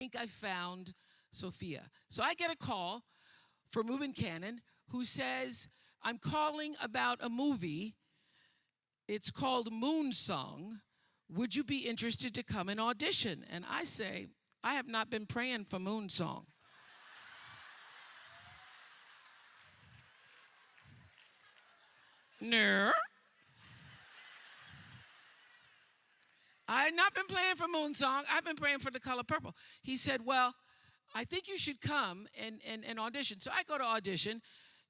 think I found Sophia. So I get a call from Reuben Cannon who says, I'm calling about a movie. It's called Moon Song. Would you be interested to come and audition? And I say, I have not been praying for Moon Song. No. I have not been praying for Moon Song. I've been praying for The Color Purple. He said, well, I think you should come and audition. So I go to audition.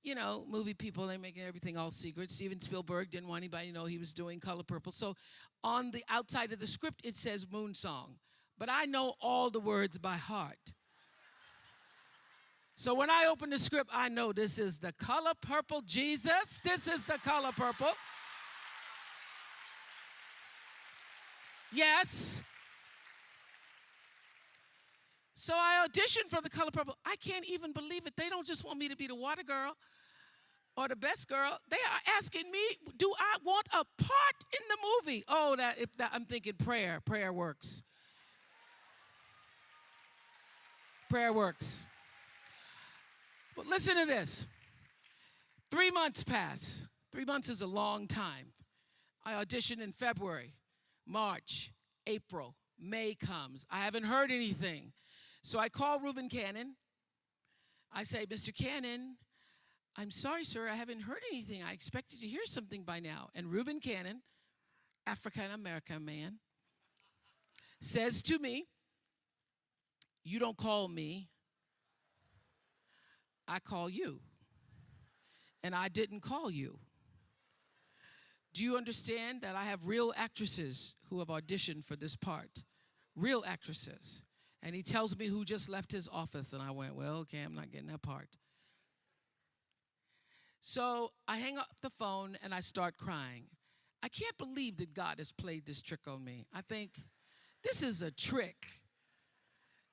You know, movie people, they're making everything all secret. Steven Spielberg didn't want anybody to know he was doing Color Purple. So on the outside of the script, it says Moon Song. But I know all the words by heart. So when I open the script, I know this is The Color Purple, Jesus. This is The Color Purple. Yes. So I auditioned for The Color Purple. I can't even believe it. They don't just want me to be the water girl or the best girl. They are asking me, do I want a part in the movie? Oh, I'm thinking prayer. Prayer works. Prayer works. But listen to this. 3 months pass. 3 months is a long time. I auditioned in February, March, April, May comes. I haven't heard anything. So I call Reuben Cannon. I say, Mr. Cannon, I'm sorry, sir, I haven't heard anything. I expected to hear something by now. And Reuben Cannon, African-American man, says to me, you don't call me, I call you. And I didn't call you. Do you understand that I have real actresses who have auditioned for this part? Real actresses. And he tells me who just left his office. And I went, well, okay, I'm not getting that part. So I hang up the phone and I start crying. I can't believe that God has played this trick on me. I think this is a trick.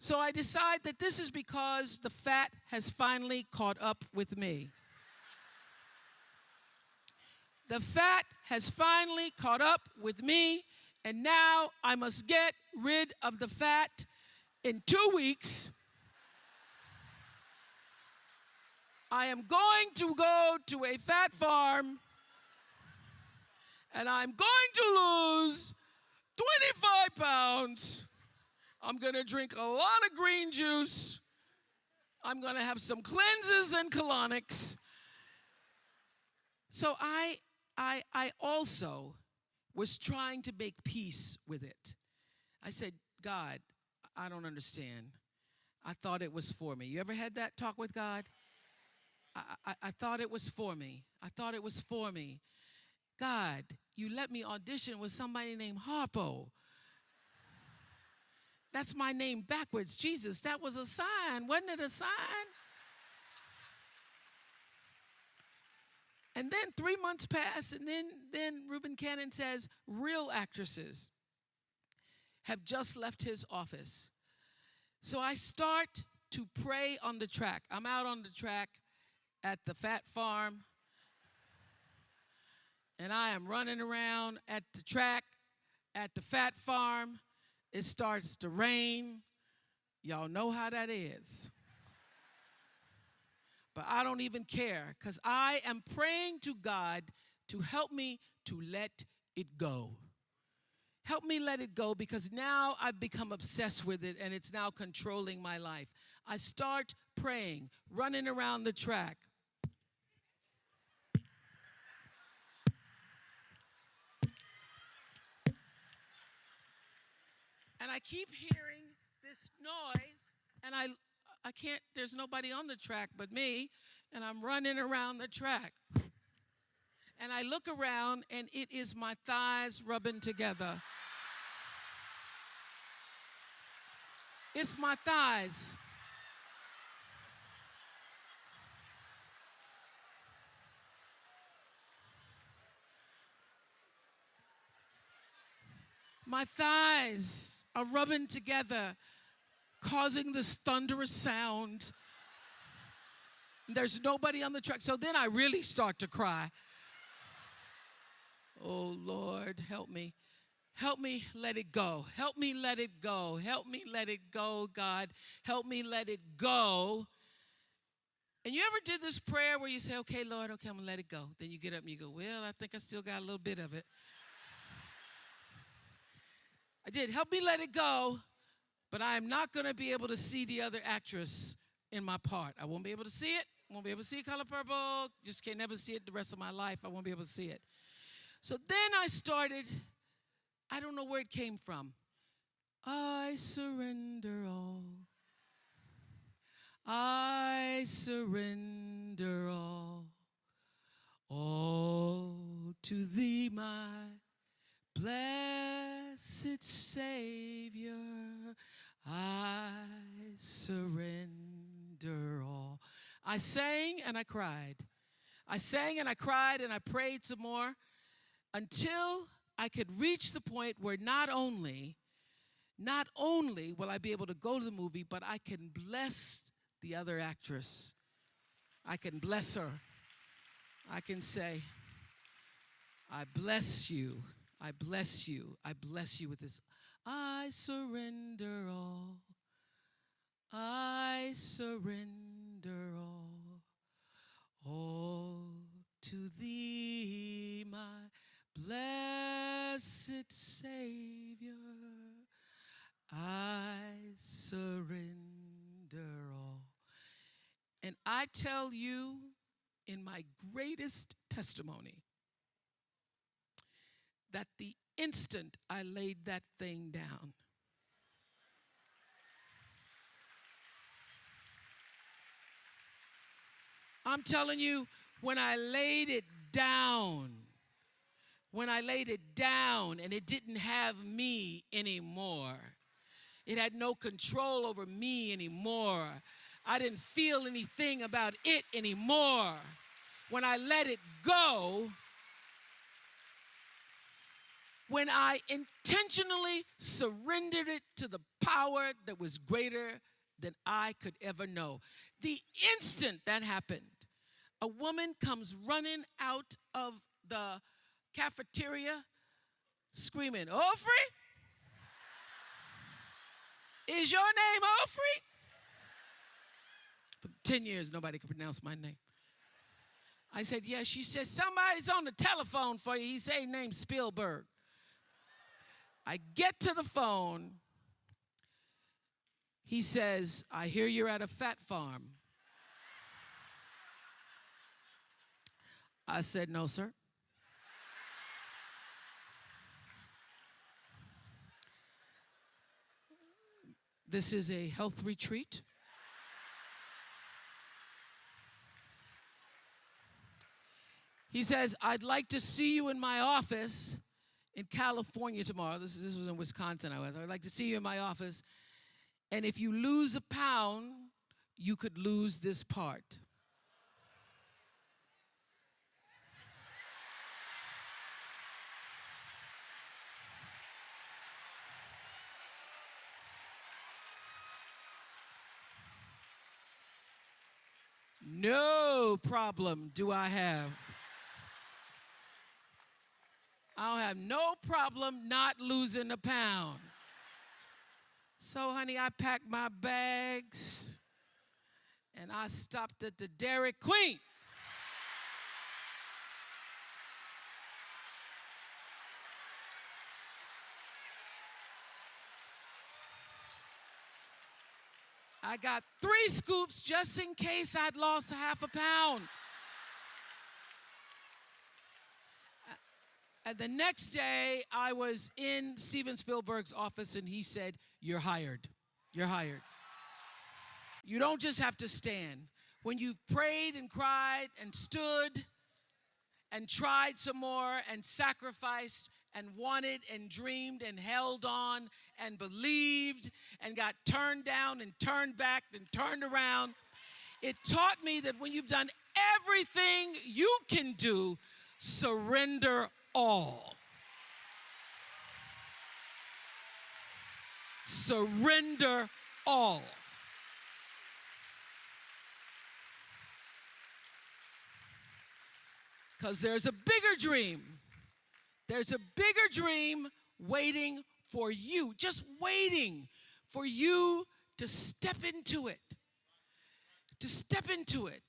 So I decide that this is because the fat has finally caught up with me. The fat has finally caught up with me, and now I must get rid of the fat. In 2 weeks, I am going to go to a fat farm, and I'm going to lose 25 pounds. I'm going to drink a lot of green juice. I'm going to have some cleanses and colonics. So I also was trying to make peace with it. I said, God, I don't understand. I thought it was for me. You ever had that talk with God? I thought it was for me. I thought it was for me. God, you let me audition with somebody named Harpo. That's my name backwards. Jesus, that was a sign. Wasn't it a sign? And then 3 months pass, and then Reuben Cannon says, real actresses have just left his office. So I start to pray on the track. I'm out on the track at the fat farm, and I am running around at the track at the fat farm. It starts to rain. Y'all know how that is. But I don't even care, because I am praying to God to help me to let it go. Help me let it go, because now I've become obsessed with it and it's now controlling my life. I start praying, running around the track. And I keep hearing this noise, and I can't, there's nobody on the track but me, and I'm running around the track. And I look around, and it is my thighs rubbing together. It's my thighs. My thighs are rubbing together, causing this thunderous sound. There's nobody on the track. So then I really start to cry. Oh, Lord, help me. Help me let it go. Help me let it go. Help me let it go, God. Help me let it go. And you ever did this prayer where you say, okay, Lord, okay, I'm going to let it go. Then you get up and you go, well, I think I still got a little bit of it. I did. Help me let it go, but I am not going to be able to see the other actress in my part. I won't be able to see it. Won't be able to see Color Purple. Just can't never see it the rest of my life. I won't be able to see it. So then I started, I don't know where it came from. I surrender all. I surrender all to thee, my blessed Savior. I surrender all. I sang and I cried. I sang and I cried and I prayed some more until I could reach the point where not only will I be able to go to the movie, but I can bless the other actress. I can bless her. I can say, I bless you. I bless you. I bless you with this. I surrender all. I surrender all to thee, my blessed Savior. I surrender all. And I tell you, in my greatest testimony, that the instant I laid that thing down, I'm telling you, when I laid it down and it didn't have me anymore, it had no control over me anymore. I didn't feel anything about it anymore. When I let it go, when I intentionally surrendered it to the power that was greater than I could ever know. The instant that happened, a woman comes running out of the cafeteria screaming, Ofrey? Is your name Ofrey? For 10 years, nobody could pronounce my name. I said, yes. She said, somebody's on the telephone for you. He said his name's Spielberg. I get to the phone. He says, I hear you're at a fat farm. I said, no, sir. This is a health retreat. He says, I'd like to see you in my office in California tomorrow. This was in Wisconsin I was. I'd like to see you in my office. And if you lose a pound, you could lose this part. No problem do I have. I don't have no problem not losing a pound. So, honey, I packed my bags and I stopped at the Dairy Queen. I got 3 scoops just in case I'd lost half a pound. And the next day, I was in Steven Spielberg's office, and he said, you're hired. You're hired. You don't just have to stand. When you've prayed and cried and stood and tried some more and sacrificed and wanted and dreamed and held on and believed and got turned down and turned back and turned around, it taught me that when you've done everything you can do, surrender all. Surrender all. Because there's a bigger dream. There's a bigger dream waiting for you, just waiting for you to step into it. To step into it.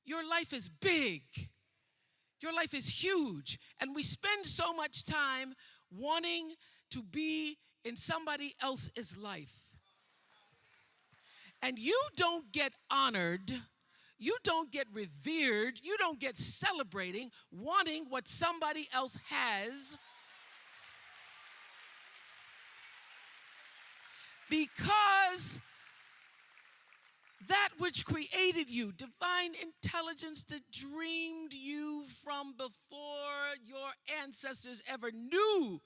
Your life is big. Your life is huge. And we spend so much time wanting to be in somebody else's life. And you don't get honored, you don't get revered, you don't get celebrating wanting what somebody else has, because that which created you, divine intelligence that dreamed you from before your ancestors ever knew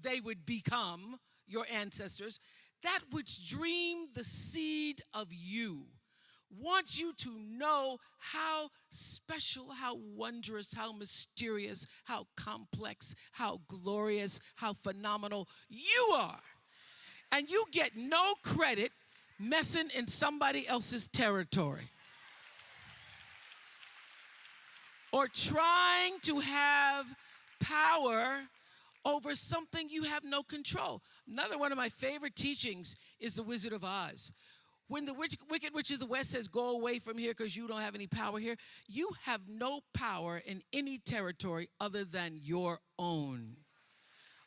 they would become your ancestors, that which dreamed the seed of you, wants you to know how special, how wondrous, how mysterious, how complex, how glorious, how phenomenal you are. And you get no credit messing in somebody else's territory or trying to have power over something you have no control. Another one of my favorite teachings is The Wizard of Oz. When the Wicked Witch of the West says, go away from here because you don't have any power here, you have no power in any territory other than your own.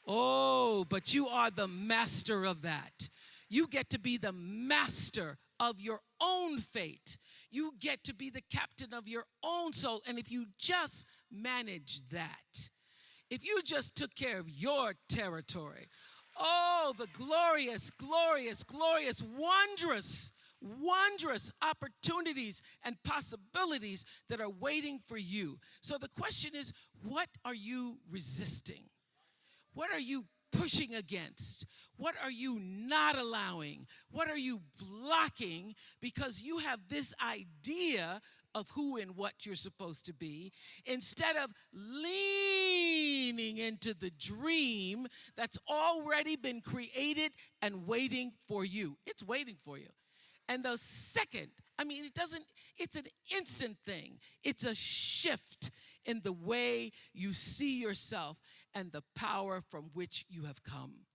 Oh, but you are the master of that. You get to be the master of your own fate. You get to be the captain of your own soul. And if you just manage that, if you just took care of your territory, oh, the glorious, glorious, glorious, wondrous, wondrous opportunities and possibilities that are waiting for you. So the question is, what are you resisting? What are you pushing against? What are you not allowing? What are you blocking because you have this idea of who and what you're supposed to be, instead of leaning into the dream that's already been created and waiting for you? It's waiting for you. And the second, it's an instant thing. It's a shift in the way you see yourself and the power from which you have come.